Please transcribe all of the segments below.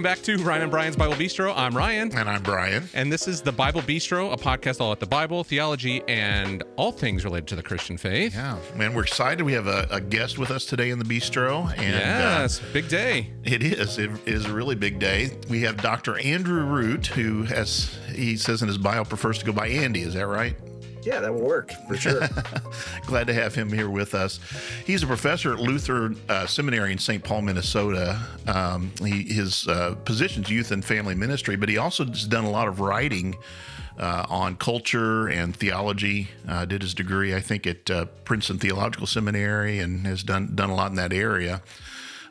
Welcome back to Ryan and Brian's Bible Bistro. I'm Ryan. And I'm Brian. And this is the Bible Bistro, a podcast all about the Bible, theology, and all things related to the Christian faith. Yeah, man, we're excited. We have a guest with us today in the bistro. And, yes, big day. It is. It is a really big day. We have Dr. Andrew Root, who, as he says in his bio, prefers to go by Andy. Is that right? Yeah, that will work for sure. Glad to have him here with us. He's a professor at Luther Seminary in St. Paul, Minnesota. His position's youth and family ministry, but he also has done a lot of writing on culture and theology. Did his degree, I think, at Princeton Theological Seminary, and has done a lot in that area.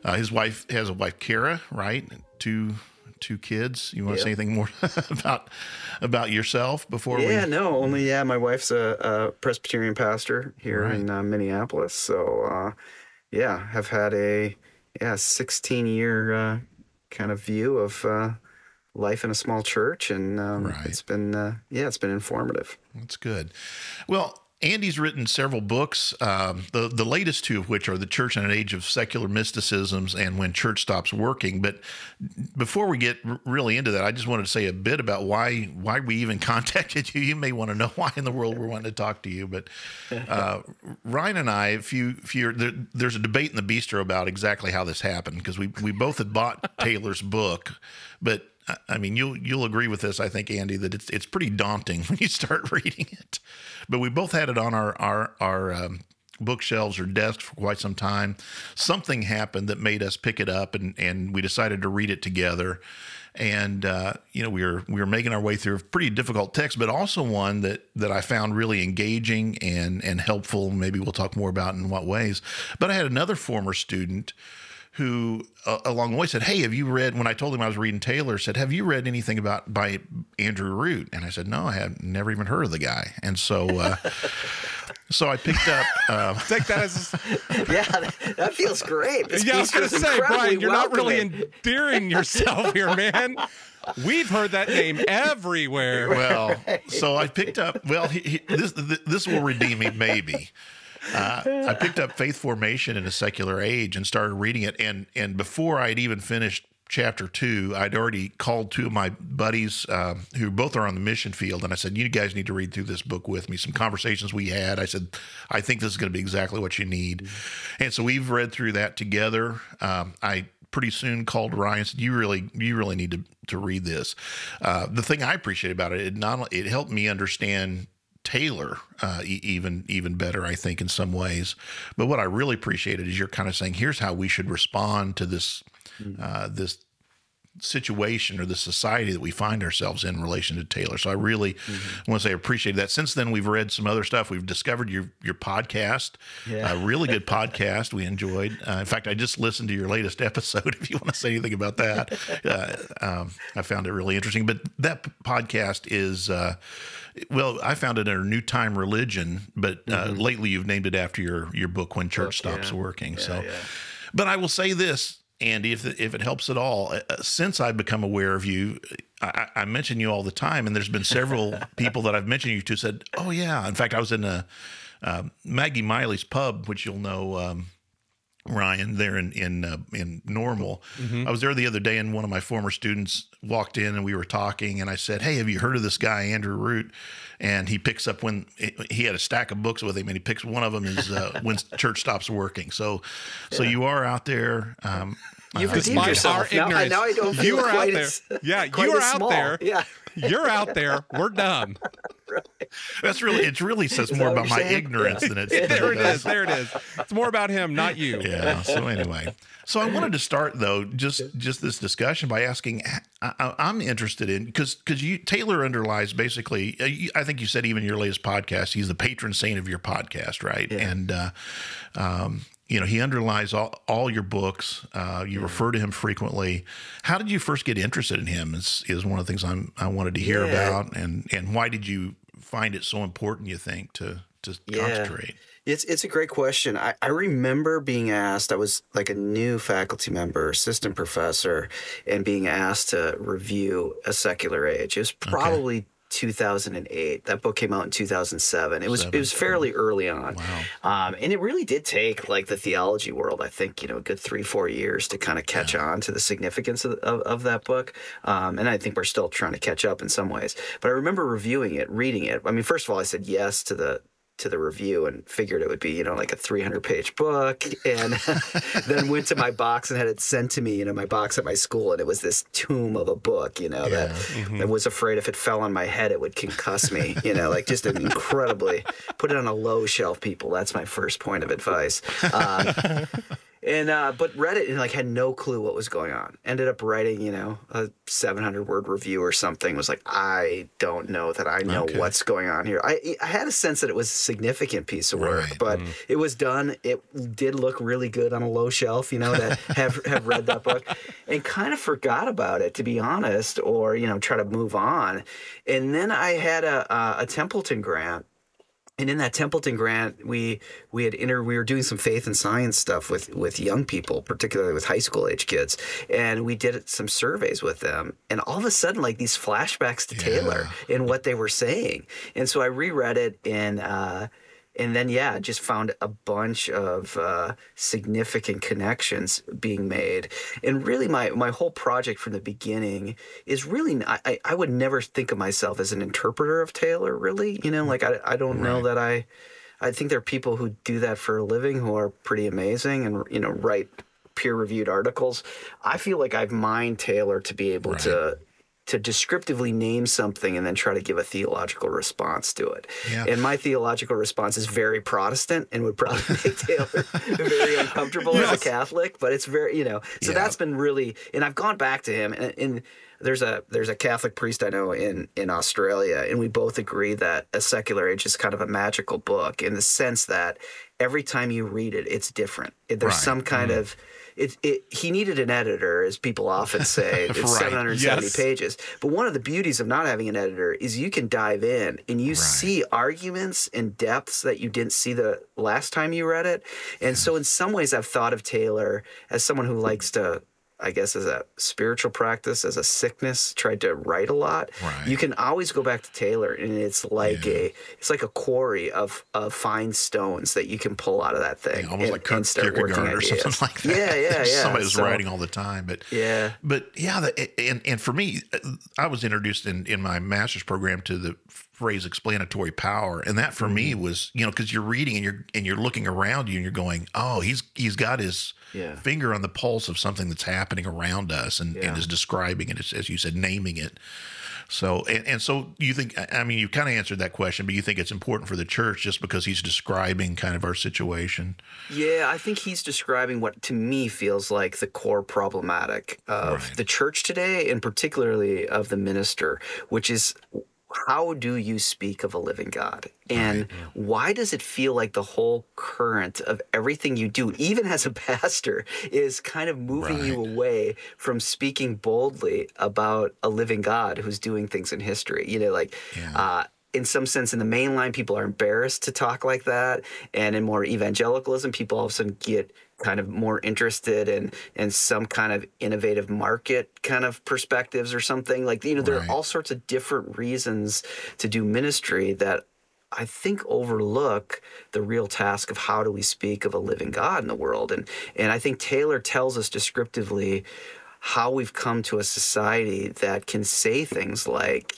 His wife has a wife, Kara, right? Two kids. You want to say anything more about yourself before we? My wife's a Presbyterian pastor here in Minneapolis. So, have had a 16-year kind of view of life in a small church, and it's been informative. That's good. Well, Andy's written several books, the latest two of which are The Church in an Age of Secular Mysticism and When Church Stops Working. But before we get really into that, I just wanted to say a bit about why we even contacted you. You may want to know why in the world we're wanting to talk to you. But Ryan and I, there's a debate in the bistro about exactly how this happened, because we both had bought Taylor's book, but I mean, you'll agree with this, I think, Andy, that it's pretty daunting when you start reading it. But we both had it on our bookshelves or desks for quite some time. Something happened that made us pick it up, and we decided to read it together. And we were making our way through a pretty difficult text, but also one that I found really engaging and helpful. Maybe we'll talk more about in what ways. But I had another former student who along the way said, "Hey, have you read," when I told him I was reading Taylor, said, "Have you read anything by Andrew Root?" And I said, "No, I have never even heard of the guy." And so so I picked up Take that as that feels great. This I was going to say, Brian, you're not really endearing yourself here, man. We've heard that name everywhere. Well, so I picked up, this will redeem me, maybe. I picked up Faith Formation in a Secular Age and started reading it. And before I'd even finished chapter 2, I'd already called two of my buddies who both are on the mission field. And I said, "You guys need to read through this book with me." Some conversations we had. I said, "I think this is going to be exactly what you need." And so we've read through that together. I pretty soon called Ryan and said, you really need to read this. The thing I appreciate about it, it helped me understand Taylor even better, I think, in some ways. But what I really appreciated is you're kind of saying, here's how we should respond to this this situation or the society that we find ourselves in relation to Taylor. So I really want to say I appreciate that. Since then, we've read some other stuff. We've discovered your podcast, a really good podcast we enjoyed. In fact, I just listened to your latest episode, if you want to say anything about that. I found it really interesting. But that podcast is... I found it under New Time Religion, but lately you've named it after your book, When Church Stops Working. But I will say this, Andy, if it helps at all, since I've become aware of you, I mention you all the time, and there's been several people that I've mentioned you to said, "Oh yeah." In fact, I was in Maggie Miley's pub, which you'll know. Ryan, there in Normal. I was there the other day, and one of my former students walked in, and we were talking, and I said, "Hey, have you heard of this guy, Andrew Root?" And he picks up when he had a stack of books with him, and he picks one of them is When Church Stops Working. So you are out there. You've redeemed yourself. Now I don't feel you are quite out as, there. Yeah, quite you are as out small. there. Yeah. You're out there. We're done. It really says more about my ignorance than it's. There it is. It's more about him, not you. Yeah. So anyway, I wanted to start though just this discussion by asking. I'm interested in because Taylor underlies basically. I think you said even your latest podcast, he's the patron saint of your podcast, right? Yeah. And he underlies all your books. You refer to him frequently. How did you first get interested in him? Is one of the things I wanted to hear about, and why did you find it so important, you think, to concentrate? It's a great question. I remember being asked, I was like a new faculty member, assistant professor, and being asked to review A Secular Age. It was probably 2008. That book came out in 2007. It was fairly early on. Wow. And it really did take like the theology world, I think, a good 3-4 years to kind of catch on to the significance of that book. And I think we're still trying to catch up in some ways. But I remember reviewing it, reading it. I mean, first of all, I said yes to the review and figured it would be, like a 300-page book, and then went to my box and had it sent to me, my box at my school, and it was this tomb of a book, that I was afraid if it fell on my head, it would concuss me, like just an incredibly, put it on a low shelf, people. That's my first point of advice. But read it and like had no clue what was going on. Ended up writing, a 700-word review or something. Was like, I don't know that I know what's going on here. I had a sense that it was a significant piece of work, but it was done. It did look really good on a low shelf, to have read that book, and kind of forgot about it, to be honest, or try to move on. And then I had a Templeton grant. And in that Templeton grant, we were doing some faith and science stuff with young people, particularly with high school age kids, and we did some surveys with them. And all of a sudden, like these flashbacks to Taylor and what they were saying. And so I reread it and then, just found a bunch of significant connections being made. And really, my whole project from the beginning is really, I would never think of myself as an interpreter of Taylor, really. Like I don't know that I think there are people who do that for a living who are pretty amazing and, write peer-reviewed articles. I feel like I've mined Taylor to be able to descriptively name something and then try to give a theological response to it. Yeah. And my theological response is very Protestant and would probably make Taylor very uncomfortable as a Catholic, but it's very, so that's been really, and I've gone back to him, and there's a Catholic priest I know in Australia, and we both agree that A Secular Age is kind of a magical book in the sense that every time you read it, it's different. There's some kind of, he needed an editor, as people often say. It's 770 pages. But one of the beauties of not having an editor is you can dive in and you see arguments and depths that you didn't see the last time you read it. And so in some ways I've thought of Taylor as someone who likes to, I guess, as a spiritual practice, as a sickness, tried to write a lot. Right. You can always go back to Taylor, and it's like a quarry of fine stones that you can pull out of that thing, almost like Kierkegaard or something like that. Yeah. Somebody was writing all the time, and for me, I was introduced in my master's program to the phrase explanatory power, and that for me was, because you're reading and you're looking around you and you're going, oh, he's got his finger on the pulse of something that's happening around us and is describing it, as you said, naming it. So, and so you think, I mean, you kind of answered that question, but you think it's important for the church just because he's describing kind of our situation? Yeah, I think he's describing what to me feels like the core problematic of the church today, and particularly of the minister, which is, how do you speak of a living God? And why does it feel like the whole current of everything you do, even as a pastor, is kind of moving you away from speaking boldly about a living God who's doing things in history? In some sense, in the mainline, people are embarrassed to talk like that. And in more evangelicalism, people all of a sudden get kind of more interested in some kind of innovative market kind of perspectives or something. Like, there are all sorts of different reasons to do ministry that I think overlook the real task of how do we speak of a living God in the world. And I think Taylor tells us descriptively how we've come to a society that can say things like,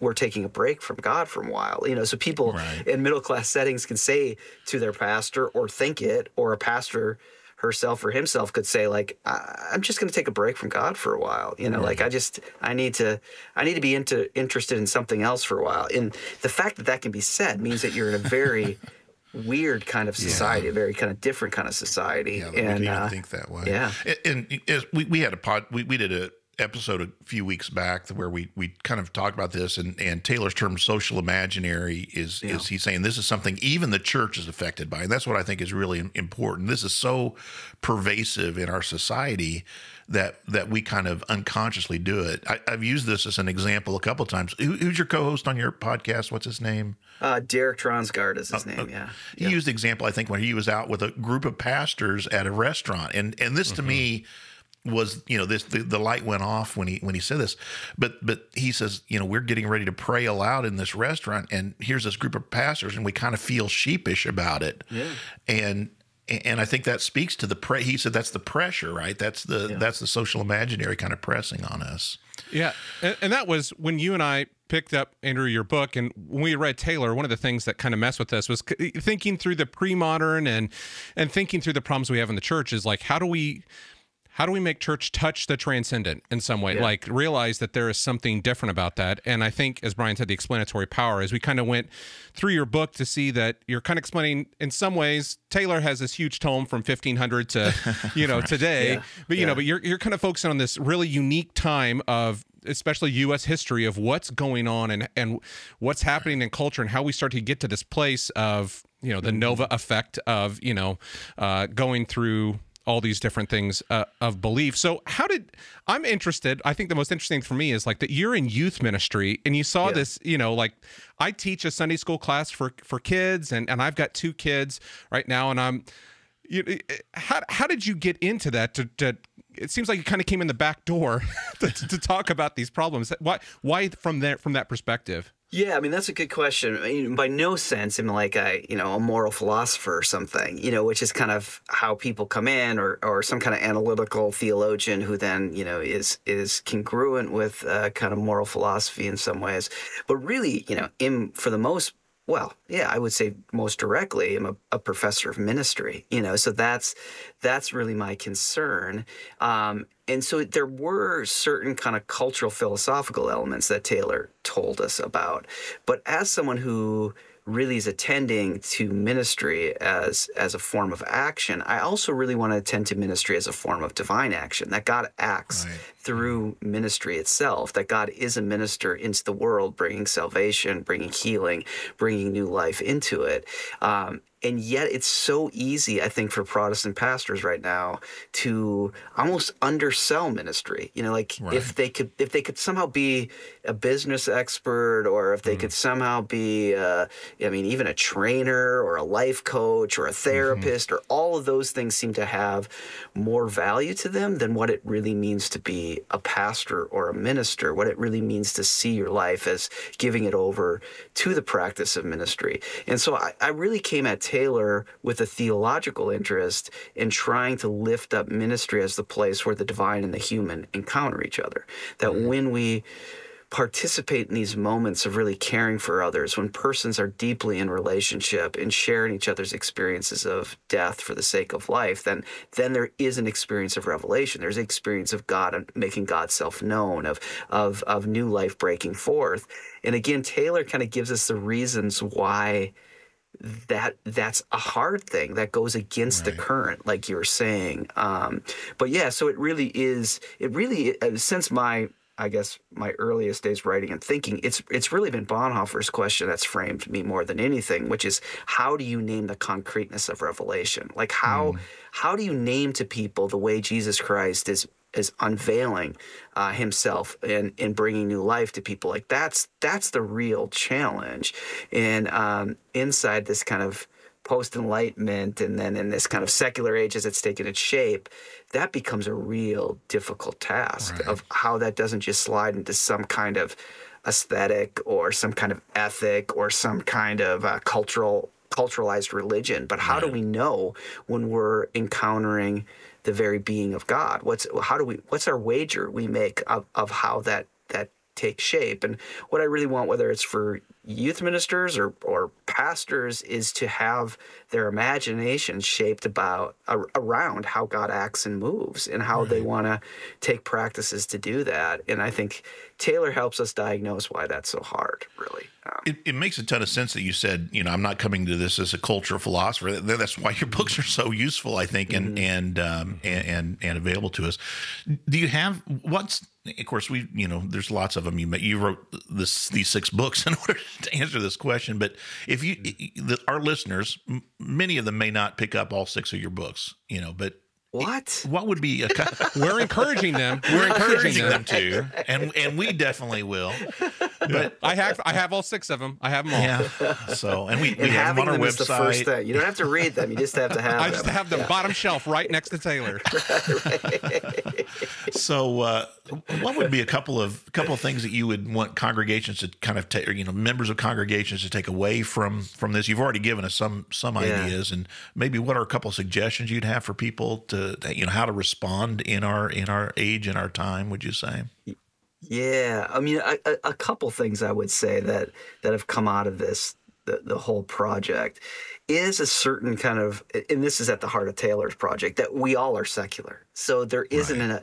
we're taking a break from God for a while. So people in middle-class settings can say to their pastor, or think it, or a pastor herself or himself could say, like, I'm just going to take a break from God for a while. Like I need to be interested in something else for a while. And the fact that can be said means that you're in a very weird kind of society, a very kind of different kind of society. Yeah, and we didn't think that way. Yeah. And as we had we did a episode a few weeks back where we kind of talked about this, and Taylor's term social imaginary is he's saying this is something even the church is affected by. And that's what I think is really important. This is so pervasive in our society that we kind of unconsciously do it. I've used this as an example a couple of times. Who's your co-host on your podcast? What's his name? Derek Tronsgaard is his name, He used the example, I think, when he was out with a group of pastors at a restaurant. And this to me was, the light went off when he said this, but he says, we're getting ready to pray aloud in this restaurant, and here's this group of pastors, and we kind of feel sheepish about it. Yeah. And I think that speaks to he said that's the pressure, right? That's the social imaginary kind of pressing on us. Yeah. And that was when you and I picked up, Andrew, your book, and when we read Taylor, one of the things that kind of messed with us was thinking through the pre-modern and thinking through the problems we have in the church is like, how do we make church touch the transcendent in some way? Yeah. Like realize that there is something different about that. And I think, as Brian said, the explanatory power is we kind of went through your book to see that you're kind of explaining in some ways, Taylor has this huge tome from 1500 to, right. Today, yeah. But you're kind of focusing on this really unique time of, especially U.S. history of what's going on and what's happening in culture and how we start to get to this place of, the Nova effect of, going through all these different things of belief. So I'm interested, I think the most interesting for me is like that you're in youth ministry and you saw this, like I teach a Sunday school class for kids and I've got 2 kids right now. And how did you get into that? It seems like you kind of came in the back door to talk about these problems. Why from that perspective? Yeah, I mean, that's a good question. I mean, by no sense am I like a moral philosopher or something, which is kind of how people come in or some kind of analytical theologian who then, is congruent with kind of moral philosophy in some ways. But really, for the most Well, yeah, I would say most directly, I'm a professor of ministry, so that's really my concern. And so there were certain kind of cultural philosophical elements that Taylor told us about. But as someone who really is attending to ministry as a form of action, I also really want to attend to ministry as a form of divine action, that God acts through ministry itself, that God is a minister into the world, bringing salvation, bringing healing, bringing new life into it. And yet it's so easy, I think, for Protestant pastors right now to almost undersell ministry. If they could somehow be a business expert, or if they could somehow be, even a trainer or a life coach or a therapist, or all of those things seem to have more value to them than what it really means to be a pastor or a minister, what it really means to see your life as giving it over to the practice of ministry. And so I really came at Taylor with a theological interest in trying to lift up ministry as the place where the divine and the human encounter each other. That when we participate in these moments of really caring for others, when persons are deeply in relationship and sharing each other's experiences of death for the sake of life, then there is an experience of revelation. There's an experience of God and making God self-known, of new life breaking forth. And again, Taylor kind of gives us the reasons why that's a hard thing that goes against the current, like you were saying. But yeah, so it really since my earliest days writing and thinking, it's really been Bonhoeffer's question that's framed me more than anything, which is, how do you name the concreteness of revelation? Like how do you name to people the way Jesus Christ is unveiling himself and bringing new life to people? Like that's the real challenge. And inside this kind of post-enlightenment, and then in this kind of secular age as it's taken its shape, that becomes a real difficult task of how that doesn't just slide into some kind of aesthetic or some kind of ethic or some kind of culturalized religion. But how do we know when we're encountering the very being of God? What's our wager we make of how that takes shape? And what I really want, whether it's for youth ministers or pastors, is to have their imagination shaped around how God acts and moves, and how they want to take practices to do that. And I think Taylor helps us diagnose why that's so hard, really. It makes a ton of sense that you said, I'm not coming to this as a cultural philosopher. That's why your books are so useful, I think, and available to us. Do you have of course, there's lots of them. You wrote these 6 books in order to answer this question. But if our listeners, many of them may not pick up all 6 of your books, but what would be we're encouraging them. We're encouraging them to, and we definitely will. But I have all 6 of them. I have them all. yeah, so and we And have them on our having them is the first website. thing. You don't have to read them. You just have to have I them. just have the bottom shelf right next to Taylor. So, what would be a couple of things that you would want congregations to kind of take, or, members of congregations to take away from this? You've already given us some ideas, and maybe what are a couple of suggestions you'd have for people to, how to respond in our age, in our time? Would you say? Yeah, I mean, a couple things I would say that have come out of this, the whole project, is a certain kind of, and this is at the heart of Taylor's project, that we all are secular. So there isn't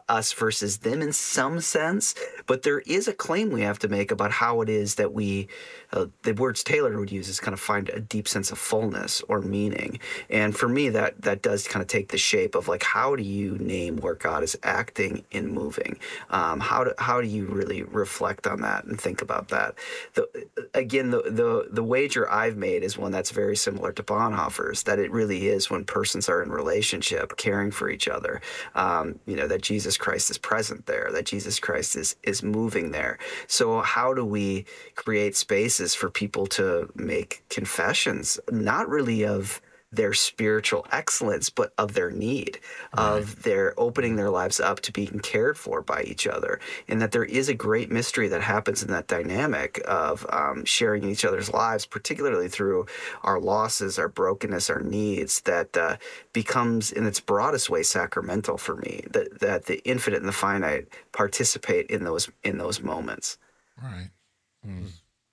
us versus them in some sense, but there is a claim we have to make about how it is that we, the words Taylor would use is kind of find a deep sense of fullness or meaning. And for me, that does kind of take the shape of like, how do you name where God is acting and moving? How do you really reflect on that and think about that? The wager I've made is one that's very similar to Bonhoeffer's, that it really is when persons are in relationship, caring for each other, that Jesus Christ is present there, that Jesus Christ is moving there. So how do we create spaces for people to make confessions, not really of their spiritual excellence, but of their need, of their opening their lives up to being cared for by each other, and that there is a great mystery that happens in that dynamic of sharing in each other's lives, particularly through our losses, our brokenness, our needs, that becomes, in its broadest way, sacramental for me. That the infinite and the finite participate in those moments. Right.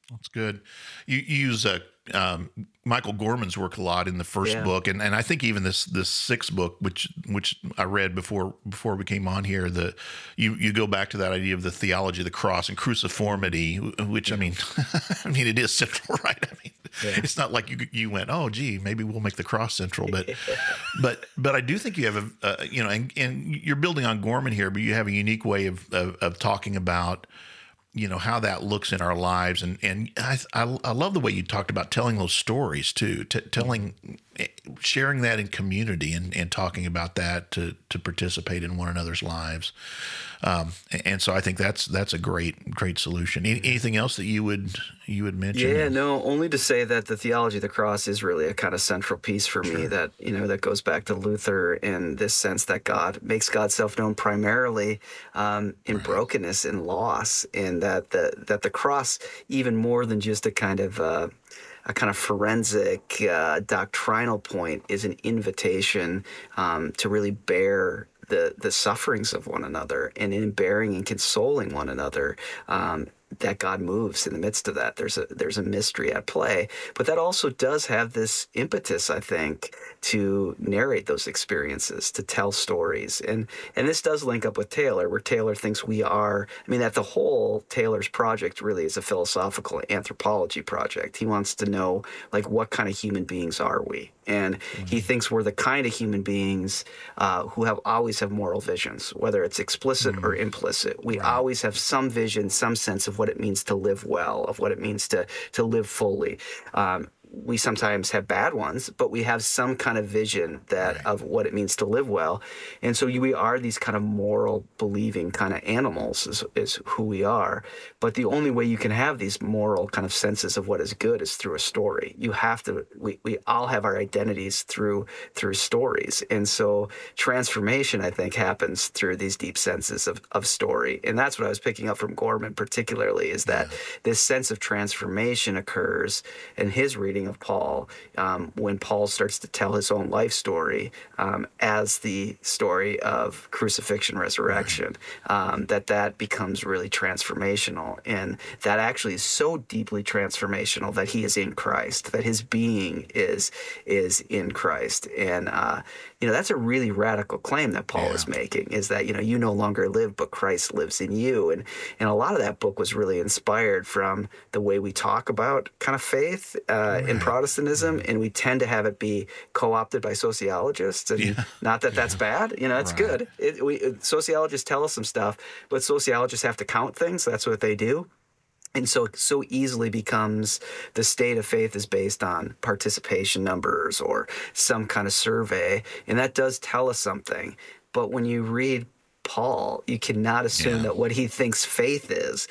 That's good. You use Michael Gorman's work a lot in the first book, and I think even this sixth book, which I read before we came on here, you go back to that idea of the theology of the cross and cruciformity, which I mean it is central, right? I mean, it's not like you went, oh gee, maybe we'll make the cross central, but I do think you have and you're building on Gorman here, but you have a unique way of talking about how that looks in our lives. And I love the way you talked about telling those stories too, sharing that in community and talking about that to participate in one another's lives. And so I think that's a great solution. Anything else that you would mention? Yeah, no, only to say that the theology of the cross is really a kind of central piece for me, that, that goes back to Luther in this sense that God makes God's self-known primarily in brokenness and loss, and that the cross, even more than just a kind of forensic doctrinal point, is an invitation to really bear the sufferings of one another, and in bearing and consoling one another, that God moves in the midst of that. There's a mystery at play, but that also does have this impetus, I think, to narrate those experiences, to tell stories, and this does link up with Taylor, where Taylor thinks that the whole Taylor's project really is a philosophical anthropology project. He wants to know, like, what kind of human beings are we? And he thinks we're the kind of human beings who always have moral visions, whether it's explicit or implicit. We always have some vision, some sense of what it means to live well, of what it means to live fully. We sometimes have bad ones, but we have some kind of vision of what it means to live well. And so we are these kind of moral believing kind of animals is who we are. But the only way you can have these moral kind of senses of what is good is through a story. You have to, we all have our identities through stories. And so transformation, I think, happens through these deep senses of story. And that's what I was picking up from Gorman particularly, is that this sense of transformation occurs in his reading of Paul, when Paul starts to tell his own life story as the story of crucifixion, resurrection, that becomes really transformational, and that actually is so deeply transformational that he is in Christ, that his being is in Christ. And that's a really radical claim that Paul is making, is that you no longer live, but Christ lives in you. And a lot of that book was really inspired from the way we talk about kind of faith in Protestantism, and we tend to have it be co-opted by sociologists, and not that that's bad. It's good. Sociologists tell us some stuff, but sociologists have to count things. That's what they do. And so it so easily becomes the state of faith is based on participation numbers or some kind of survey, and that does tell us something. But when you read Paul. You cannot assume that what he thinks faith is,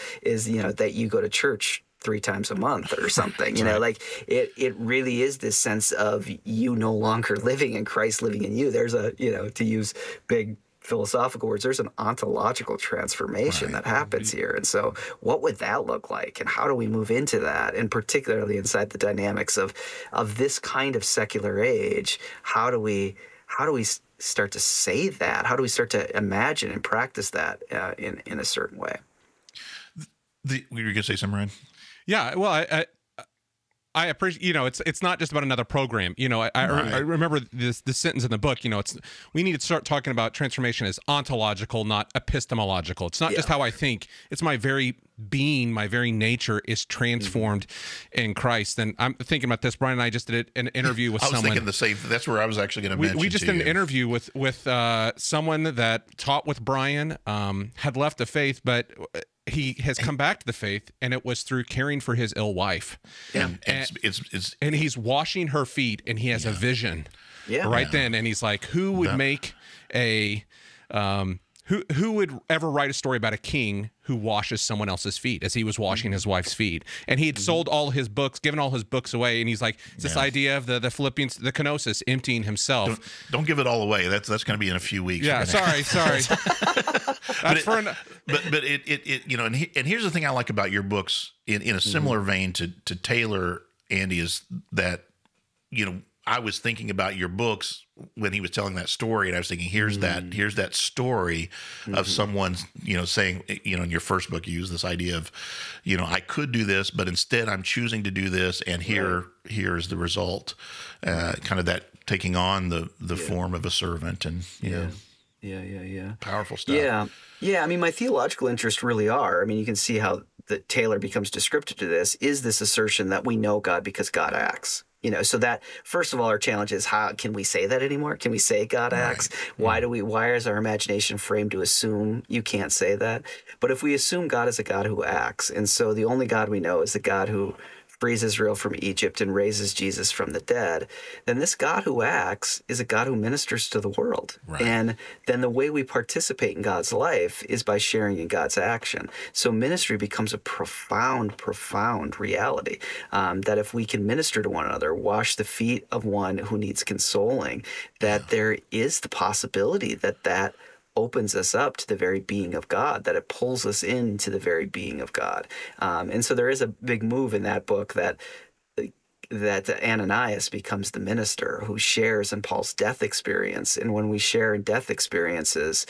you know, that you go to church 3 times a month or something. You know, like it really is this sense of you no longer living and Christ living in you. There's a, you know, to use big philosophical words, there's an ontological transformation that happens here. And so what would that look like? And how do we move into that? And particularly inside the dynamics of this kind of secular age, how do we start to say that? How do we start to imagine and practice that in a certain way? Were you going to say something, Ryan? Yeah, well, I appreciate, you know, it's not just about another program. You know, I remember this sentence in the book, you know, we need to start talking about transformation as ontological, not epistemological. It's not just how I think. It's my very being, my very nature is transformed in Christ. And I'm thinking about this. Brian and I just did an interview with someone. I was thinking the same. That's where I was actually going to mention. We just did an interview with someone that taught with Brian, had left the faith, but he has come back to the faith, and it was through caring for his ill wife. Yeah, and he's washing her feet, and he has a vision then, and he's like, who would make a who would ever write a story about a king who washes someone else's feet as he was washing his wife's feet? And he had sold all his books, given all his books away, and he's like, it's this idea of the Philippians, the kenosis, emptying himself. Don't give it all away. That's going to be in a few weeks. Yeah, sorry. But it you know, and here's the thing I like about your books in a similar vein to Taylor, Andy, is that, you know, I was thinking about your books when he was telling that story, and I was thinking, here's that story of someone, you know, saying, you know, in your first book, you use this idea of, you know, I could do this, but instead I'm choosing to do this, and here's the result, kind of that taking on the form of a servant, and powerful stuff. Yeah. I mean, my theological interests really are. I mean, you can see how that Taylor becomes descriptive to this. Is this assertion that we know God because God acts? You know, so that, first of all, our challenge is, how can we say that anymore? Can we say God acts? Why is our imagination framed to assume you can't say that? But if we assume God is a God who acts, and so the only God we know is the God who frees Israel from Egypt and raises Jesus from the dead, then this God who acts is a God who ministers to the world. And then the way we participate in God's life is by sharing in God's action. So ministry becomes a profound, profound reality, that if we can minister to one another, wash the feet of one who needs consoling, that there is the possibility that opens us up to the very being of God, that it pulls us into the very being of God. And so there is a big move in that book that Ananias becomes the minister who shares in Paul's death experience. And when we share in death experiences,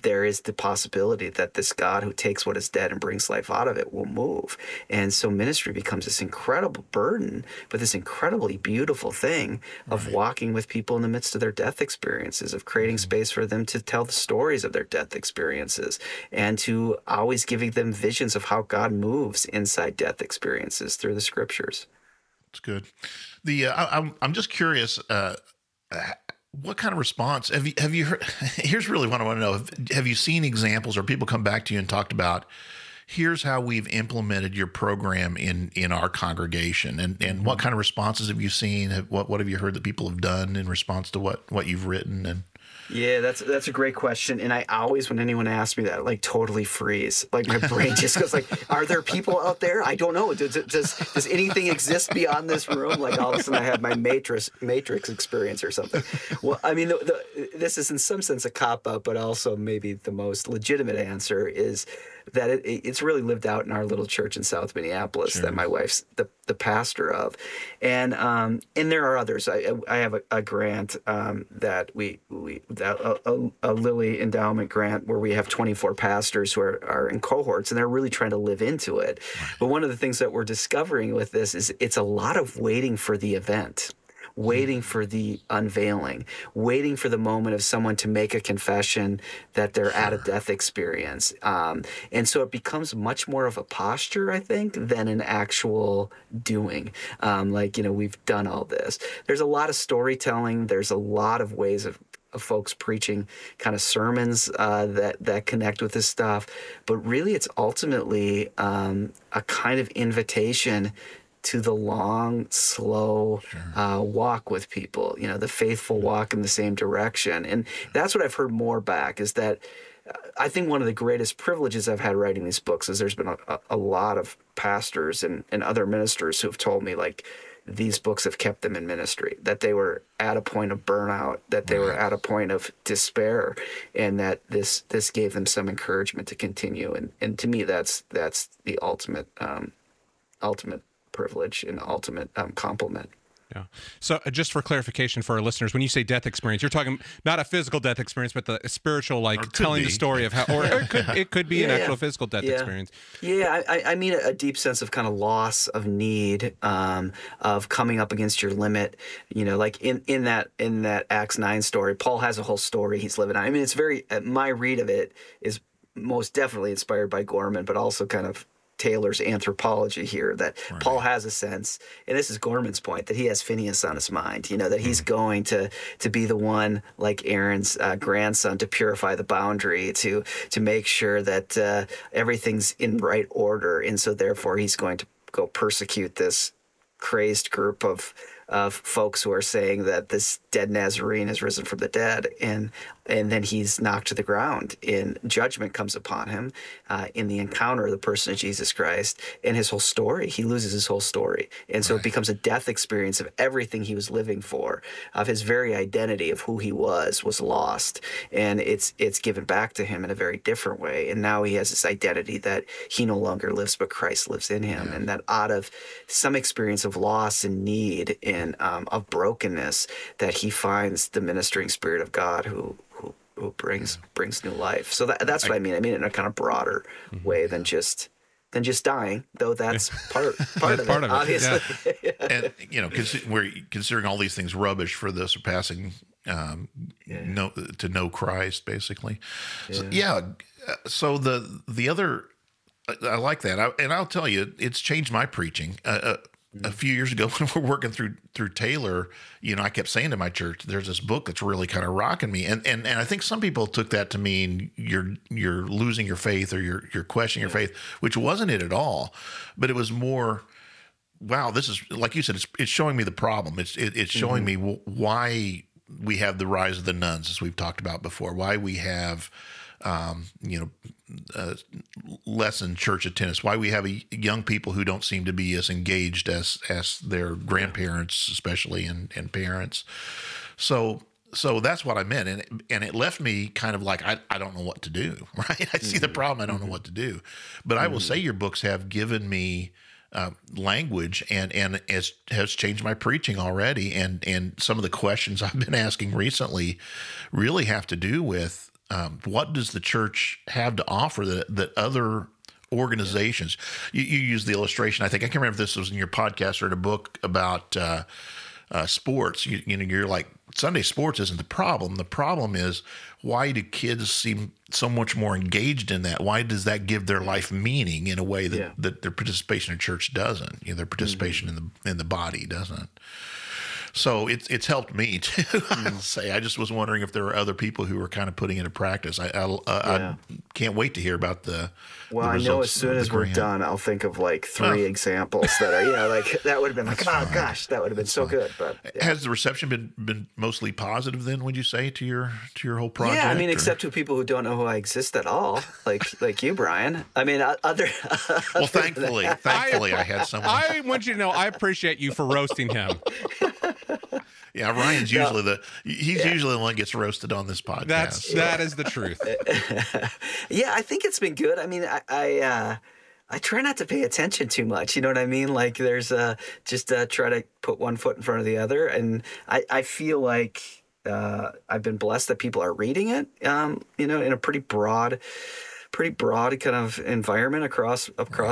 there is the possibility that this God who takes what is dead and brings life out of it will move. And so ministry becomes this incredible burden, but this incredibly beautiful thing of walking with people in the midst of their death experiences, of creating space for them to tell the stories of their death experiences, and to always giving them visions of how God moves inside death experiences through the scriptures. That's good. I'm just curious, what kind of response have you heard? Here's really what I want to know. Have you seen examples, or people come back to you and talked about, here's how we've implemented your program in our congregation, and what kind of responses have you seen? What have you heard that people have done in response to what you've written? And yeah, that's a great question. And I always, when anyone asks me that, like totally freeze. Like my brain just goes like, are there people out there? I don't know. Does anything exist beyond this room? Like all of a sudden I have my Matrix experience or something. Well, I mean, this is in some sense a cop-out, but also maybe the most legitimate answer is that it's really lived out in our little church in South Minneapolis that my wife's the pastor of. And there are others. I have a grant that a Lilly endowment grant where we have 24 pastors who are in cohorts, and they're really trying to live into it. But one of the things that we're discovering with this is it's a lot of waiting for the event, waiting for the unveiling, waiting for the moment of someone to make a confession that they're at a death experience. And so it becomes much more of a posture, I think, than an actual doing. Like, you know, we've done all this. There's a lot of storytelling. There's a lot of ways of folks preaching kind of sermons that connect with this stuff. But really, it's ultimately a kind of invitation to the long, slow walk with people, you know, the faithful walk in the same direction. And that's what I've heard more back, is that I think one of the greatest privileges I've had writing these books is there's been a lot of pastors and other ministers who've told me, like, these books have kept them in ministry, that they were at a point of burnout, that they were at a point of despair, and that this gave them some encouragement to continue. And to me, that's the ultimate privilege and ultimate compliment. Yeah. So just for clarification for our listeners, when you say death experience, you're talking not a physical death experience, but the spiritual, like telling the story of how, or it could be an actual physical death experience. Yeah, I mean a deep sense of kind of loss, of need, of coming up against your limit. You know, like in that Acts 9 story, Paul has a whole story he's living on. I mean, it's very, my read of it is most definitely inspired by Gorman, but also kind of Taylor's anthropology here, that Paul has a sense, and this is Gorman's point, that he has Phineas on his mind, you know, that he's going to be the one, like Aaron's grandson, to purify the boundary, to make sure that everything's in right order. And so therefore he's going to go persecute this crazed group of folks who are saying that this dead Nazarene has risen from the dead, and then he's knocked to the ground, and judgment comes upon him in the encounter of the person of Jesus Christ, and his whole story, he loses his whole story. And so it becomes a death experience of everything he was living for, of his very identity of who he was lost, and it's given back to him in a very different way. And now he has this identity that he no longer lives, but Christ lives in him, and that out of some experience of loss and need and of brokenness, that he finds the ministering Spirit of God who brings new life. So that's what I mean. I mean it in a kind of broader way than just dying, though that's part of it, obviously. Yeah. And you know, we're considering all these things rubbish for the surpassing to know Christ, basically. So the other, I like that, and I'll tell you, it's changed my preaching. A few years ago, when we're working through Taylor, you know, I kept saying to my church, "There's this book that's really kind of rocking me," and I think some people took that to mean you're losing your faith, or you're questioning your faith, which wasn't it at all. But it was more, wow, this is, like you said, it's showing me the problem. It's showing me why we have the rise of the nuns, as we've talked about before, why we have lessen church attendance, why we have young people who don't seem to be as engaged as their grandparents, especially, and parents. So that's what I meant, and it left me kind of like, I don't know what to do, right? I see the problem, I don't know what to do. But I will say your books have given me language and has changed my preaching already, and some of the questions I've been asking recently really have to do with what does the church have to offer that other organizations? You use the illustration. I think I can't remember if this was in your podcast or in a book about sports. You know, you're like, Sunday sports isn't the problem. The problem is, why do kids seem so much more engaged in that? Why does that give their life meaning in a way that their participation in church doesn't? You know, their participation in the body doesn't. So it's helped me too. I'll say. I just was wondering if there were other people who were kind of putting it into practice. I can't wait to hear about the. Well, I know as soon as we're done, I'll think of like 3 examples that are, you know, like that would have been like, oh gosh, that would have been so good. But has the reception been mostly positive then? Would you say to your whole project? Yeah, I mean, except to people who don't know who I exist at all, like you, Brian. I mean, other. Well, thankfully, I had someone. I want you to know I appreciate you for roasting him. Yeah, Ryan's usually usually the one that gets roasted on this podcast. That is the truth. Yeah, I think it's been good. I mean, I try not to pay attention too much. You know what I mean? Like there's just try to put one foot in front of the other, and I feel like I've been blessed that people are reading it. You know, in a pretty broad kind of environment across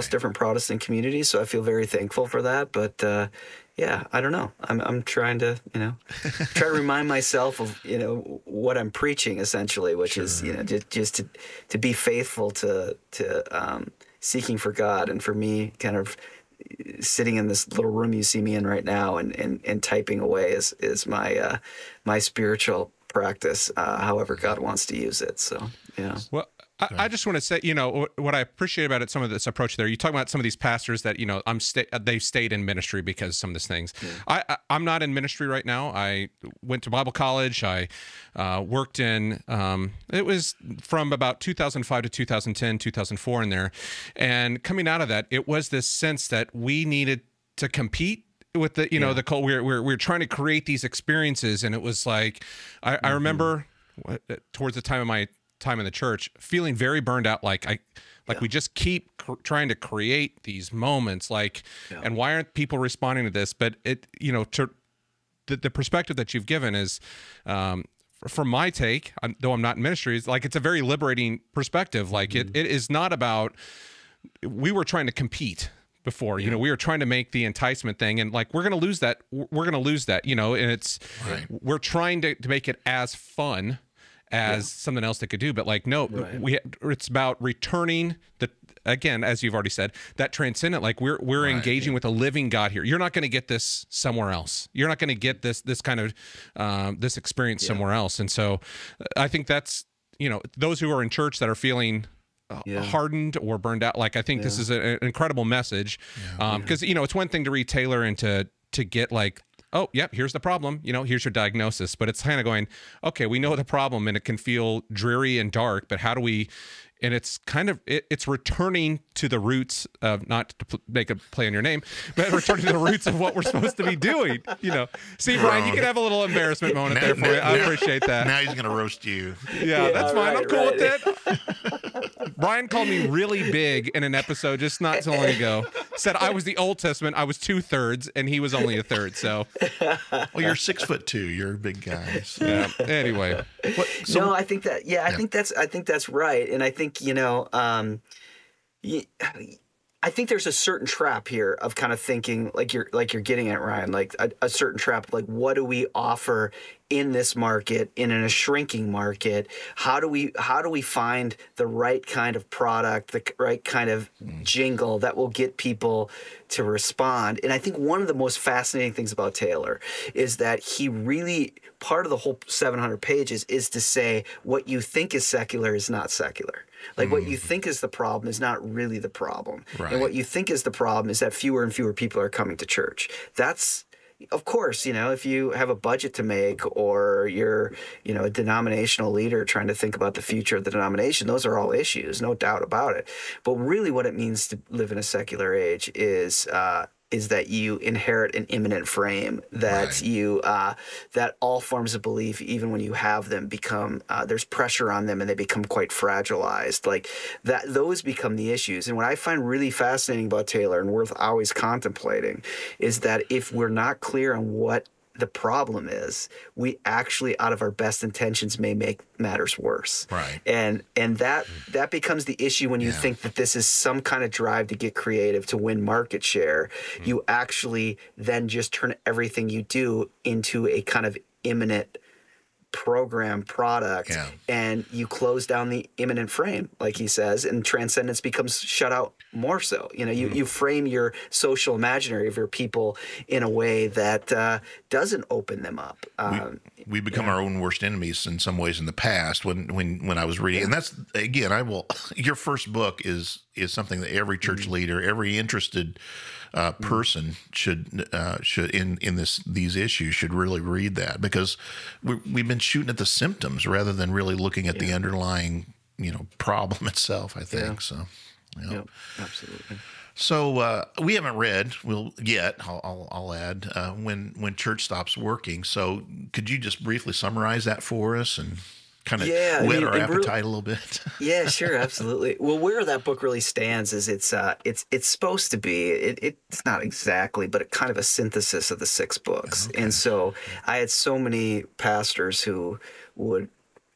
different Protestant communities. So I feel very thankful for that. But yeah, I don't know. I'm trying to, you know, remind myself of, you know, what I'm preaching essentially, which is, you know, just to be faithful to seeking for God, and for me, kind of sitting in this little room you see me in right now and typing away is my spiritual practice, however God wants to use it. So yeah. Well, I just want to say, what I appreciate about it, some of this approach there, you talk about some of these pastors that, they've stayed in ministry because of some of these things. Yeah. I'm not in ministry right now. I went to Bible college. I worked in, it was from about 2005 to 2010, 2004 in there. And coming out of that, it was this sense that we needed to compete with the, the cult. We're trying to create these experiences. And it was like, I remember towards the time of my time in the church, feeling very burned out. We just keep trying to create these moments, and why aren't people responding to this? But the perspective that you've given is, from my take, though I'm not in ministry, is it's a very liberating perspective. It is not about, we were trying to compete before, we were trying to make the enticement thing, and we're going to lose that. We're going to lose that, and it's, we're trying to make it as fun as something else that could do, but it's about returning again, as you've already said, that transcendent, we're engaging with a living God here. You're not going to get this somewhere else. You're not going to get this kind of this experience somewhere else. And so I think that's, those who are in church that are feeling hardened or burned out, I think this is an incredible message, because it's one thing to read Taylor and to get oh, yep, here's the problem, here's your diagnosis. But it's kind of going, okay, we know the problem and it can feel dreary and dark, but how do we, and it's kind of, it's returning to the roots of, not to make a play on your name, but returning to the roots of what we're supposed to be doing, See, Brian, you can have a little embarrassment moment there for you. I appreciate that. Now he's going to roast you. Yeah, that's fine. I'm cool with it. Brian called me really big in an episode just not so long ago. Said I was the Old Testament, I was 2/3, and he was only 1/3. So, well, you're 6'2". You're a big guy. So. Yeah. Anyway, no, I think that. Yeah, I think that's right, and I think I think there's a certain trap here of kind of thinking like you're getting at, Ryan, a certain trap of what do we offer in this market, in a shrinking market? How do we find the right kind of product, the right kind of jingle that will get people to respond? And I think one of the most fascinating things about Taylor is that he really, part of the whole 700 pages is to say what you think is secular is not secular. What you think is the problem is not really the problem. Right. And what you think is the problem is that fewer and fewer people are coming to church. That's, of course, if you have a budget to make or you're, a denominational leader trying to think about the future of the denomination, those are all issues, no doubt about it. But really what it means to live in a secular age is that you inherit an immanent frame, that you that all forms of belief, even when you have them, become there's pressure on them and they become quite fragilized. That, those become the issues. And what I find really fascinating about Taylor and worth always contemplating is that if we're not clear on what the problem is, we actually, out of our best intentions, may make matters worse. Right. And that becomes the issue when you think that this is some kind of drive to get creative, to win market share. You actually then just turn everything you do into a kind of imminent program product, and you close down the immanent frame, like he says, and transcendence becomes shut out more so. You frame your social imaginary of your people in a way that doesn't open them up. We become our own worst enemies in some ways in the past when I was reading, and that's, again, your first book is something that every church leader, every interested person should in these issues should really read that, because we've been shooting at the symptoms rather than really looking at the underlying problem itself, I think. So absolutely. So we haven't read yet. I'll add when church stops working. So could you just briefly summarize that for us and kind of whet our appetite a little bit? Yeah, sure, absolutely. Well, where that book really stands is it's supposed to be, it's not exactly, but it kind of a synthesis of the 6 books. Okay. And so I had so many pastors who would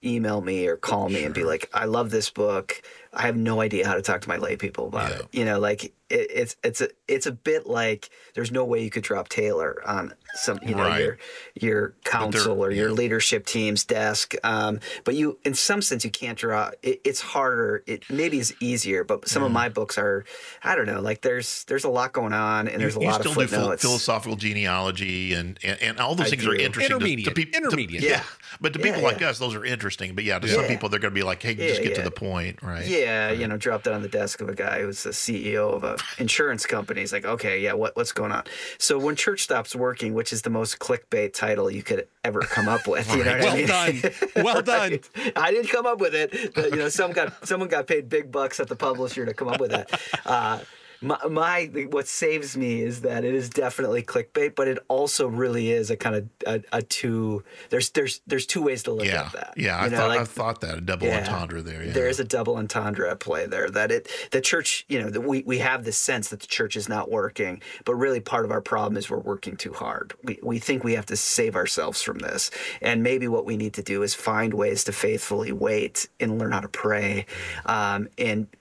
email me or call me and be like, I love this book. I have no idea how to talk to my lay people about it. You know, like it's a bit like there's no way you could drop Taylor on some, you know, your council or your leadership team's desk. But you, in some sense, you can't draw. It's harder. It maybe is easier, but some of my books are, I don't know, like there's a lot going on, and there's a lot of footnotes. You still do philosophical genealogy and all those things are interesting to people. Intermediate. But to people like us, those are interesting. But to some people, they're going to be like, hey, just get to the point, right? Yeah, you know, drop that on the desk of a guy who's the CEO of a insurance company. He's like, okay, what's going on? So when church stops working, which is the most clickbait title you could ever come up with, you know what I mean? Well done. I didn't come up with it. But, you know, someone got paid big bucks at the publisher to come up with that. What saves me is that it is definitely clickbait, but it also really is a kind of a two. There's two ways to look at that. Yeah, I thought that a double entendre there. Yeah. There is a double entendre at play there. That the church, you know, we have this sense that the church is not working, but really part of our problem is we're working too hard. We think we have to save ourselves from this, and maybe what we need to do is find ways to faithfully wait and learn how to pray, and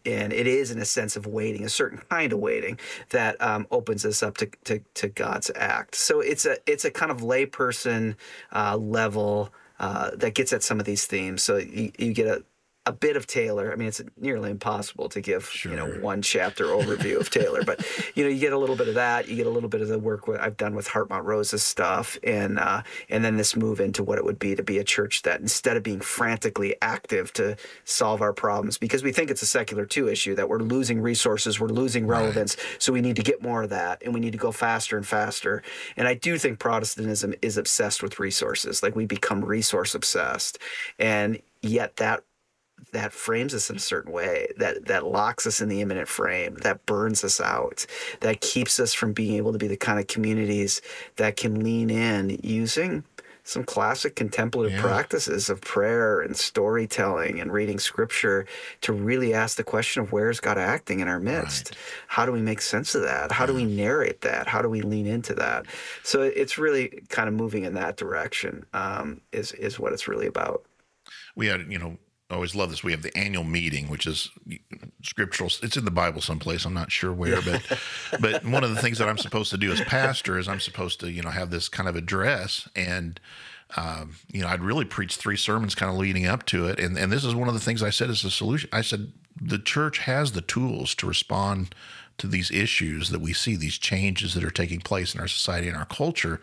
it is in a sense of waiting, a certain kind of waiting that opens us up to God's act. So it's a kind of layperson level that gets at some of these themes. So you get a bit of Taylor. I mean, it's nearly impossible to give one chapter overview of Taylor, but you know, you get a little bit of that. You get a little bit of the work I've done with Heart Mount Rosa's stuff, and then this move into what it would be to be a church that instead of being frantically active to solve our problems, because we think it's a secular II issue that we're losing resources, we're losing relevance, so we need to get more of that, and we need to go faster and faster. And I do think Protestantism is obsessed with resources, like we become resource obsessed, and yet that frames us in a certain way, that locks us in the immanent frame, that burns us out, that keeps us from being able to be the kind of communities that can lean in using some classic contemplative practices of prayer and storytelling and reading scripture to really ask the question of where is God acting in our midst? How do we make sense of that? How do we narrate that? How do we lean into that? So it's really kind of moving in that direction is what it's really about. We had, you know, I always love this. We have the annual meeting, which is scriptural. It's in the Bible someplace. I'm not sure where, but one of the things that I'm supposed to do as pastor is I'm supposed to, you know, have this kind of address, and you know, I'd really preach 3 sermons kind of leading up to it. And this is one of the things I said as a solution. I said, the church has the tools to respond to these issues that we see, these changes that are taking place in our society and our culture.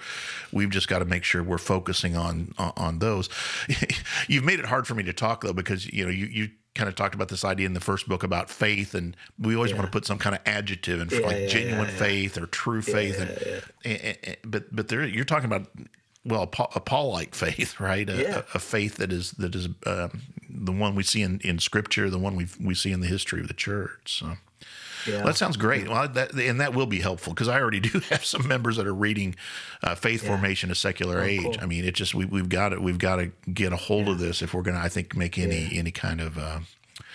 We've just got to make sure we're focusing on those. You've made it hard for me to talk, though, because, you know, you kind of talked about this idea in the first book about faith, and we always want to put some kind of adjective and genuine faith or true faith. But there, you're talking about, well, a Paul-like faith, right? A faith that is the one we see in Scripture, the one we see in the history of the church. So. Yeah. Well, that sounds great. Well, that will be helpful, because I already do have some members that are reading Faith Formation: A Secular Age. Cool. I mean, it just we've got to get a hold of this if we're going to, I think, make any kind of.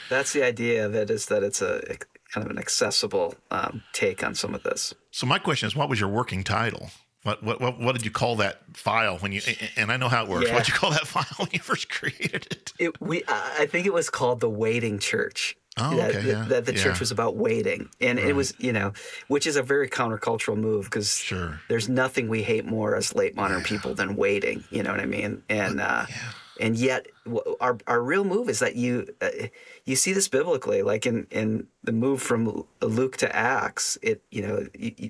That's the idea of it, is that it's a kind of an accessible take on some of this. So my question is, what was your working title? What did you call that file when you? And I know how it works. What did you call that file when you first created it? I think it was called The Waiting Church. Oh, okay. That the church was about waiting. And it was, you know, which is a very countercultural move, because there's nothing we hate more as late modern people than waiting. You know what I mean? And yet our real move is that you see this biblically, like in the move from Luke to Acts.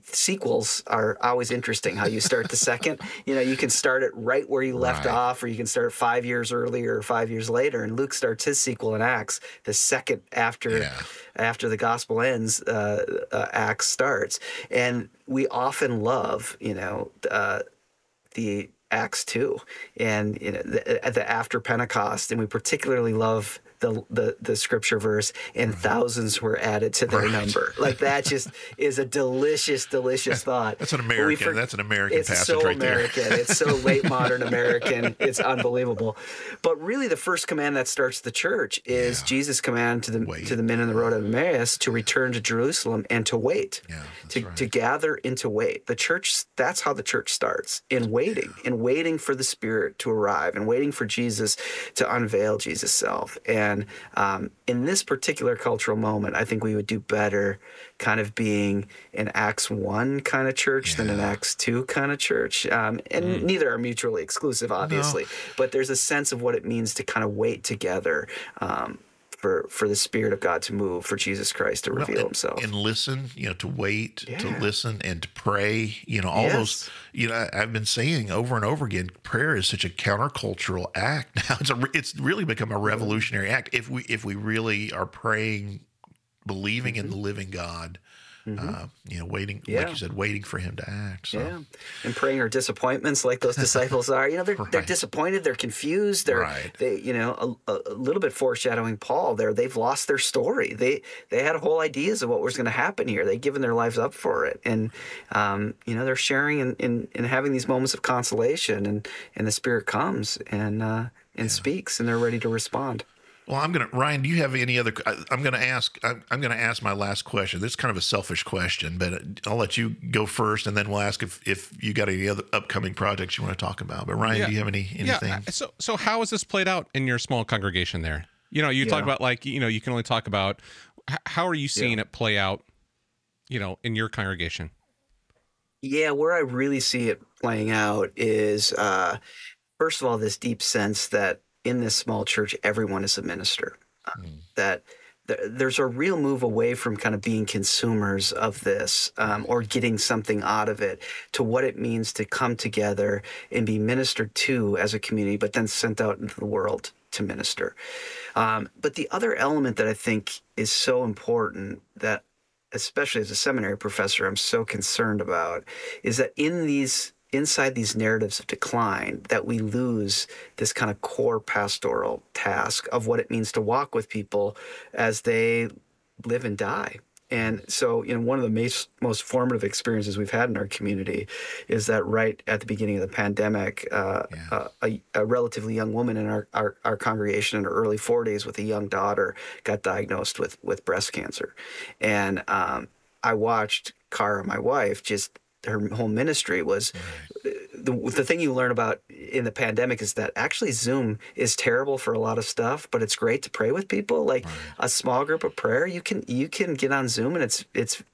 Sequels are always interesting. How you start the second, you know, you can start it right where you left off, or you can start 5 years earlier or 5 years later. And Luke starts his sequel in Acts the second after the gospel ends. Acts starts, and we often love, you know, the Acts 2 and, you know, the after Pentecost, and we particularly love the scripture verse, and thousands were added to their number. Like, that just is a delicious thought. That's an American. That's an American it's passage so right American. there. It's so late modern American. It's unbelievable. But really, the first command that starts the church is Jesus' command to the men on the road of Emmaus to return to Jerusalem and to wait, to gather and to wait. The church, that's how the church starts, in waiting for the Spirit to arrive, and waiting for Jesus to unveil Jesus' self. And And in this particular cultural moment, I think we would do better kind of being an Acts 1 kind of church than an Acts 2 kind of church. And neither are mutually exclusive, obviously, but there's a sense of what it means to kind of wait together for the Spirit of God to move, for Jesus Christ to reveal himself. And listen, to wait, to listen, and to pray, all those, I've been saying over and over again, prayer is such a countercultural act. Now it's really become a revolutionary act. If we really are praying, believing in the living God, waiting, like you said, waiting for him to act. So. Yeah, and praying our disappointments, like those disciples are. They're disappointed, they're confused, they a little bit foreshadowing Paul there. They've lost their story. They had whole ideas of what was going to happen here. They'd given their lives up for it, and they're sharing in having these moments of consolation, and the Spirit comes and speaks, and they're ready to respond. Well, Ryan, do you have any other? I'm going to ask my last question. This is kind of a selfish question, but I'll let you go first, and then we'll ask if you got any other upcoming projects you want to talk about. But Ryan, do you have anything? Yeah. So how has this played out in your small congregation there? You talk about you can only talk about how are you seeing it play out, in your congregation? Yeah, where I really see it playing out is, first of all, this deep sense that in this small church, everyone is a minister. That there's a real move away from kind of being consumers of this or getting something out of it to what it means to come together and be ministered to as a community, but then sent out into the world to minister. But the other element that I think is so important that, especially as a seminary professor, I'm so concerned about is that inside these narratives of decline, that we lose this kind of core pastoral task of what it means to walk with people as they live and die. And so, one of the most formative experiences we've had in our community is that right at the beginning of the pandemic, a relatively young woman in our congregation in her early 40s with a young daughter got diagnosed with breast cancer. And I watched Cara, my wife, her whole ministry was the thing you learn about in the pandemic is that actually Zoom is terrible for a lot of stuff, but it's great to pray with people. Like a small group of prayer, you can get on Zoom, and it's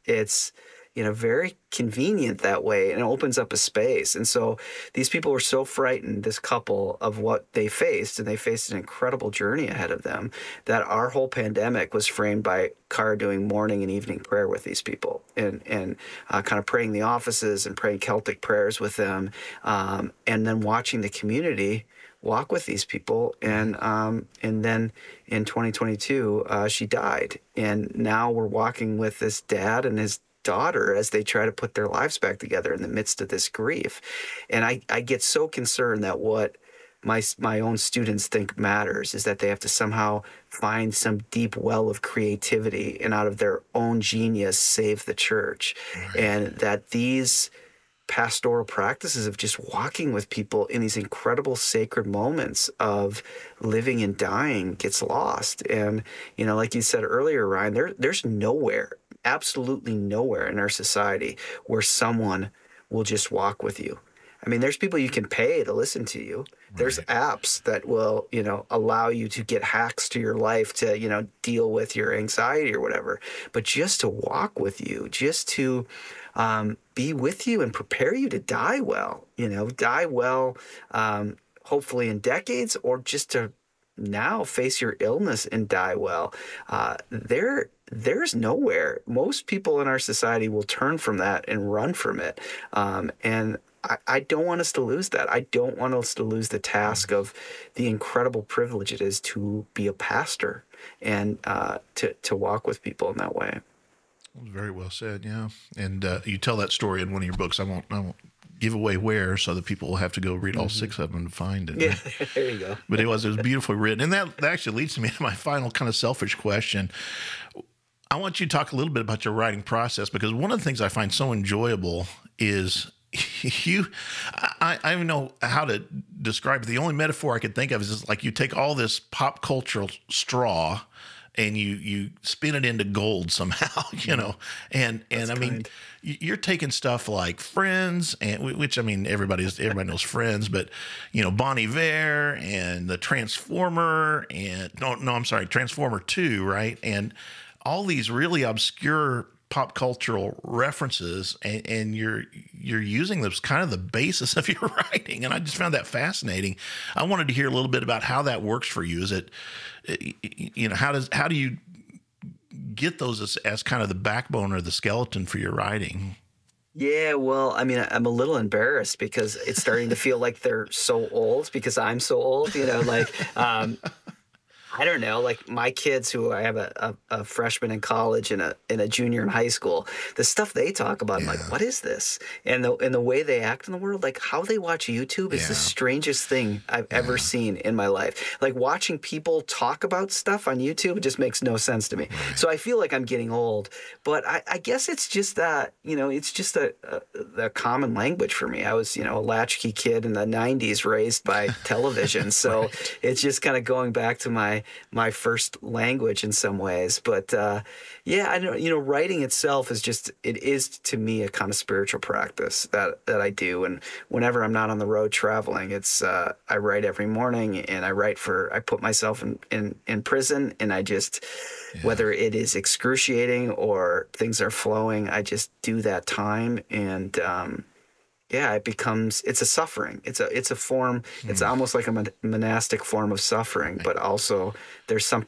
very convenient that way, and it opens up a space. And so these people were so frightened, this couple, of what they faced, and they faced an incredible journey ahead of them, that our whole pandemic was framed by Cara doing morning and evening prayer with these people, and kind of praying the offices and praying Celtic prayers with them, and then watching the community walk with these people. And then in 2022, she died. And now we're walking with this dad and his daughter as they try to put their lives back together in the midst of this grief. And I get so concerned that what my own students think matters is that they have to somehow find some deep well of creativity and out of their own genius save the church. And that these pastoral practices of just walking with people in these incredible sacred moments of living and dying gets lost. And, like you said earlier, Ryan, there's nowhere, absolutely nowhere in our society where someone will just walk with you. I mean, there's people you can pay to listen to you. There's apps that will, allow you to get hacks to your life to, deal with your anxiety or whatever. But just to walk with you, just to be with you and prepare you to die well, hopefully in decades, or just to now face your illness and die well. There's nowhere. Most people in our society will turn from that and run from it. And I don't want us to lose that. I don't want us to lose the task of the incredible privilege it is to be a pastor and to walk with people in that way. Very well said. Yeah. And you tell that story in one of your books. I won't give away where, so that people will have to go read all 6 of them to find it. Yeah, there you go. But it was beautifully written. And that actually leads me to my final kind of selfish question. I want you to talk a little bit about your writing process, because one of the things I find so enjoyable is I don't know how to describe it. The only metaphor I could think of is like you take all this pop cultural straw and you spin it into gold somehow, you know. And I mean, you're taking stuff like Friends, and which, I mean, everybody knows Friends, but you know, Bon Iver and the Transformer, and I'm sorry, Transformer 2, right? And all these really obscure pop cultural references, and you're using them as kind of the basis of your writing, and I just found that fascinating. I wanted to hear a little bit about how that works for you. Is it, you know, how do you get those as kind of the backbone or the skeleton for your writing? Yeah, well, I mean, I'm a little embarrassed because it's starting to feel like they're so old because I'm so old, you know, like, I don't know, like my kids, who I have a freshman in college and a junior in high school, the stuff they talk about, I'm like, what is this? And the way they act in the world, like how they watch YouTube is the strangest thing I've ever seen in my life. Like watching people talk about stuff on YouTube just makes no sense to me. Right. So I feel like I'm getting old, but I guess it's just that, you know, it's just a common language for me. I was, you know, a latchkey kid in the 90s raised by television. So it's just kind of going back to my first language in some ways. But yeah, I know, you know, writing itself is just, it is to me a kind of spiritual practice that I do. And whenever I'm not on the road traveling, it's I write every morning, and I put myself in prison, and I just, whether it is excruciating or things are flowing, I just do that time. And yeah, it's a suffering. It's a form. It's almost like a monastic form of suffering, but also there's some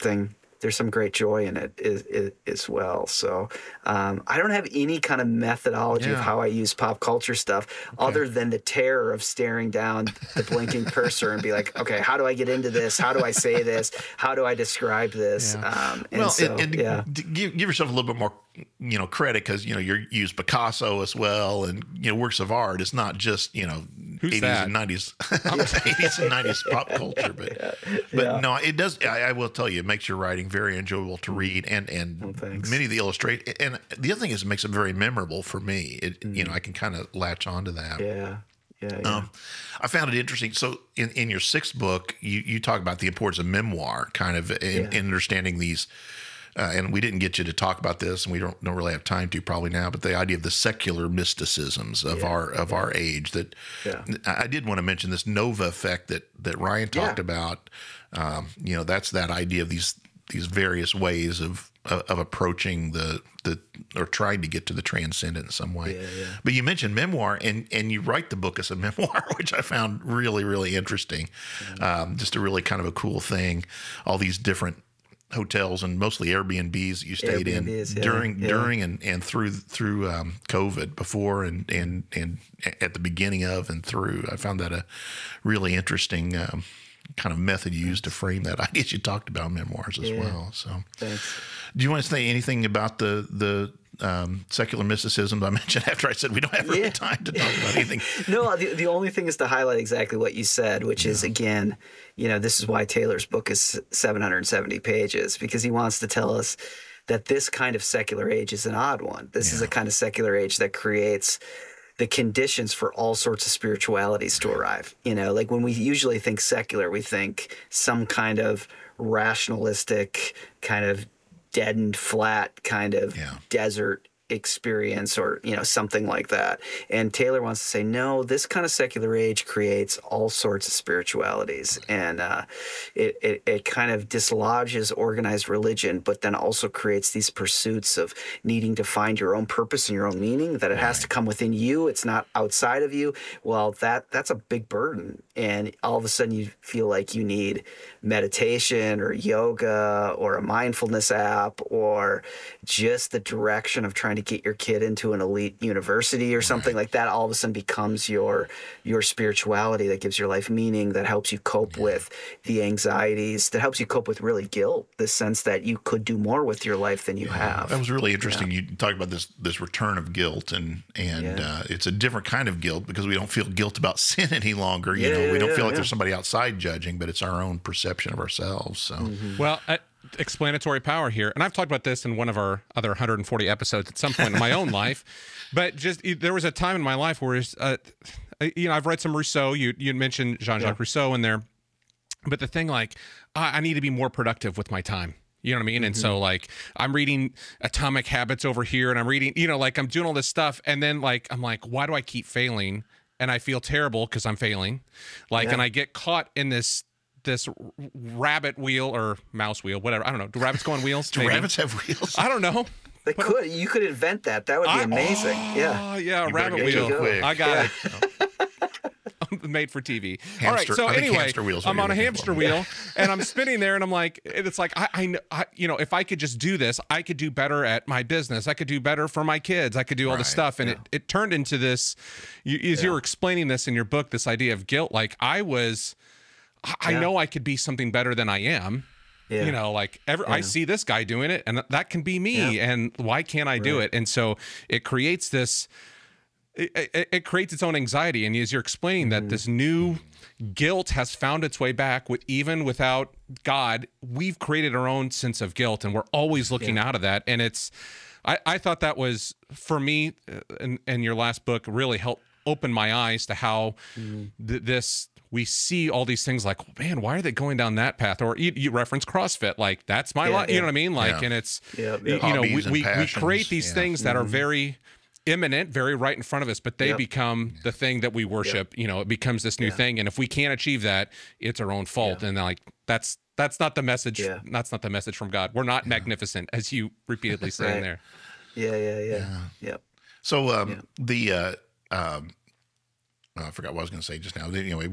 great joy in it as well. So I don't have any kind of methodology of how I use pop culture stuff other than the terror of staring down the blinking cursor and be like, okay, how do I get into this? How do I say this? How do I describe this? Give yourself a little bit more, you know, credit, because, you know, you use Picasso as well, and, you know, works of art. It's not just, you know, 80s and 90s, 80s and 90s pop culture, but no, it does. I will tell you, it makes your writing very enjoyable to read, and many of the illustrate. And the other thing is, it makes it very memorable for me. You know, I can kind of latch onto that. Yeah. I found it interesting. So in your sixth book, you talk about the importance of memoir, kind of in understanding these. And we didn't get you to talk about this, and we don't really have time to probably now, but the idea of the secular mysticisms of our age. That I did want to mention this Nova effect that Ryan talked about. You know, that's that idea of these various ways of approaching or trying to get to the transcendent in some way. But you mentioned memoir, and you write the book as a memoir, which I found really, really interesting. Just a really kind of a cool thing. All these different hotels, and mostly Airbnbs that you stayed in during and through COVID, before and at the beginning of and through. I found that a really interesting kind of method you used to frame that. I guess you talked about memoirs as well. So, thanks. Do you want to say anything about the secular mysticism I mentioned after I said we don't have really time to talk about anything? No, the only thing is to highlight exactly what you said, which is, again, you know, this is why Taylor's book is 770 pages, because he wants to tell us that this kind of secular age is an odd one. This is a kind of secular age that creates the conditions for all sorts of spiritualities to arrive. You know, like when we usually think secular, we think some kind of rationalistic, kind of deadened, flat kind of desert experience, or, you know, something like that. And Taylor wants to say, no, this kind of secular age creates all sorts of spiritualities, and it kind of dislodges organized religion, but then also creates these pursuits of needing to find your own purpose and your own meaning, that it has to come within you. It's not outside of you. Well, that's a big burden. And all of a sudden you feel like you need meditation or yoga or a mindfulness app, or just the direction of trying to get your kid into an elite university or something like that. All of a sudden becomes your spirituality that gives your life meaning, that helps you cope with the anxieties, that helps you cope with really guilt, the sense that you could do more with your life than you have. That was really interesting. You talked about this return of guilt, and it's a different kind of guilt, because we don't feel guilt about sin any longer. You know, we don't feel like there's somebody outside judging, but it's our own perception of ourselves. So, well, explanatory power here, and I've talked about this in one of our other 140 episodes at some point in my own life. But just there was a time in my life where, you know, I've read some Rousseau. You mentioned Jean-Jacques Rousseau in there, but the thing, like, I need to be more productive with my time. You know what I mean? And so like I'm reading Atomic Habits over here and I'm reading, you know, like I'm doing all this stuff. And then like, I'm like, why do I keep failing? And I feel terrible because I'm failing. Like, and I get caught in this rabbit wheel or mouse wheel, whatever. I don't know. Do rabbits go on wheels? Do rabbits have wheels? I don't know. They could. You could invent that. That would be amazing. Yeah, You rabbit better get wheel. quick. I got it. Made for TV. Hamster, all right. So anyway, hamster wheels I'm on a hamster wheel and I'm spinning there, and I'm like, it's like I you know, if I could just do this, I could do better at my business. I could do better for my kids. I could do all this stuff, and it turned into this. As you were explaining this in your book, this idea of guilt. Like I know I could be something better than I am. Yeah. You know, like I see this guy doing it, and that can be me. And why can't I do it? And so it creates this. It creates its own anxiety, and as you're explaining that this new guilt has found its way back even without God, we've created our own sense of guilt, and we're always looking out of that. And I thought that was, for me, and your last book really helped open my eyes to how we see all these things like, man, why are they going down that path? Or you reference CrossFit, like that's my life, you know what I mean? Like, and it's, you know, we create these things that are very imminent, very right in front of us, but they become the thing that we worship. You know, it becomes this new thing, and if we can't achieve that, it's our own fault. And like that's not the message. That's not the message from God. We're not magnificent, as you repeatedly say in there. Yeah. So I forgot what I was going to say just now. Anyway,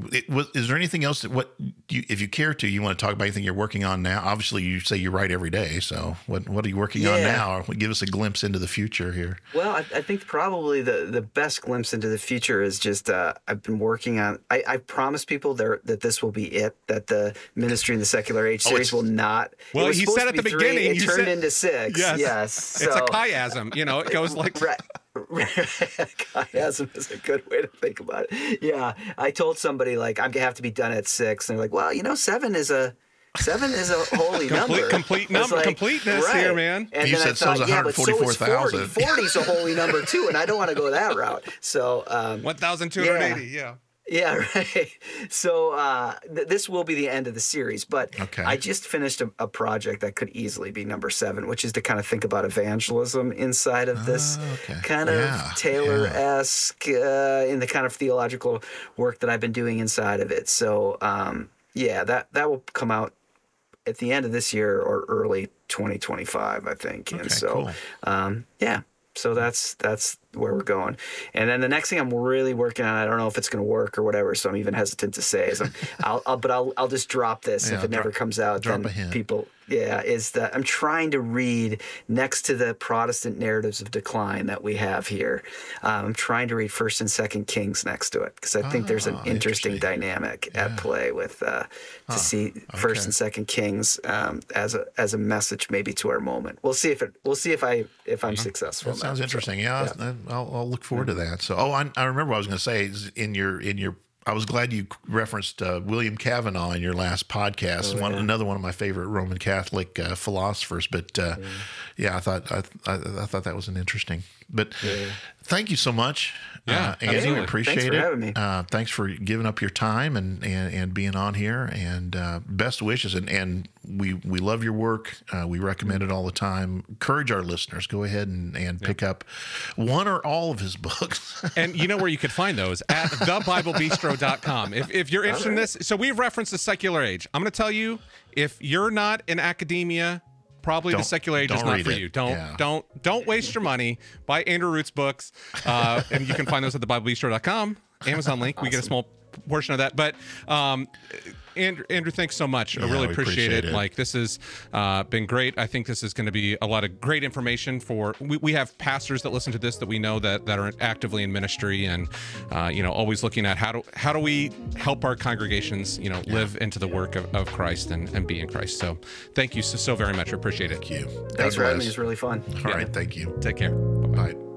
is there anything else that if you care to, you want to talk about anything you're working on now? Obviously, you say you write every day. So what are you working on now? Or give us a glimpse into the future here. Well, I think probably the best glimpse into the future is just I've been working on. I promised people that this will be it. That the Ministry in the Secular Age series will not. Well, he said at the beginning, it turned into 6. Yes. So, it's a chiasm. You know, it goes like. Right. Chiasm is a good way to think about it. Yeah, I told somebody like I'm gonna have to be done at 6, and they're like, "Well, you know, 7 is a holy number, completeness here, man." And you then said I thought, so is 144,000. 40 is a holy number too, and I don't want to go that route. So 1,280, Yeah, right. So this will be the end of the series, but I just finished a project that could easily be number 7, which is to kind of think about evangelism inside of this kind of Taylor-esque in the kind of theological work that I've been doing inside of it. So that will come out at the end of this year or early 2025, I think. And so so that's where we're going. And then the next thing I'm really working on, I don't know if it's going to work or whatever, so I'm even hesitant to say, is I'll just drop this if it never comes out. Then people, is that I'm trying to read next to the Protestant narratives of decline that we have here. I'm trying to read 1st and 2nd Kings next to it, because I think there's an interesting dynamic at play with to see 1st and 2nd Kings as a message maybe to our moment. We'll see if I'm successful. That sounds interesting. I'll look forward to that. So, I remember what I was going to say is in your. I was glad you referenced William Cavanaugh in your last podcast. Another one of my favorite Roman Catholic philosophers. But I thought that was an interesting. But thank you so much, Andy. We appreciate it. Thanks for having me. Thanks for giving up your time and being on here. And best wishes. And we love your work. We recommend it all the time. Encourage our listeners. Go ahead and pick up one or all of his books. And you know where you could find those? At thebiblebistro.com. If you're interested in this, so we've referenced the secular age. I'm going to tell you, if you're not in academia, probably the secular age is not for you. Don't waste your money. Buy Andrew Root's books, and you can find those at thebiblebistro.com. Amazon link. We get a small portion of that. But Andrew, thanks so much. I really appreciate it. Like, this has been great. I think this is going to be a lot of great information for. We have pastors that listen to this that we know that are actively in ministry, and always looking at how do we help our congregations live into the work of Christ and be in Christ. So thank you so very much. I appreciate it. Thank you. Thanks for having me. It's really fun. All right. Thank you. Take care. Bye-bye. Bye.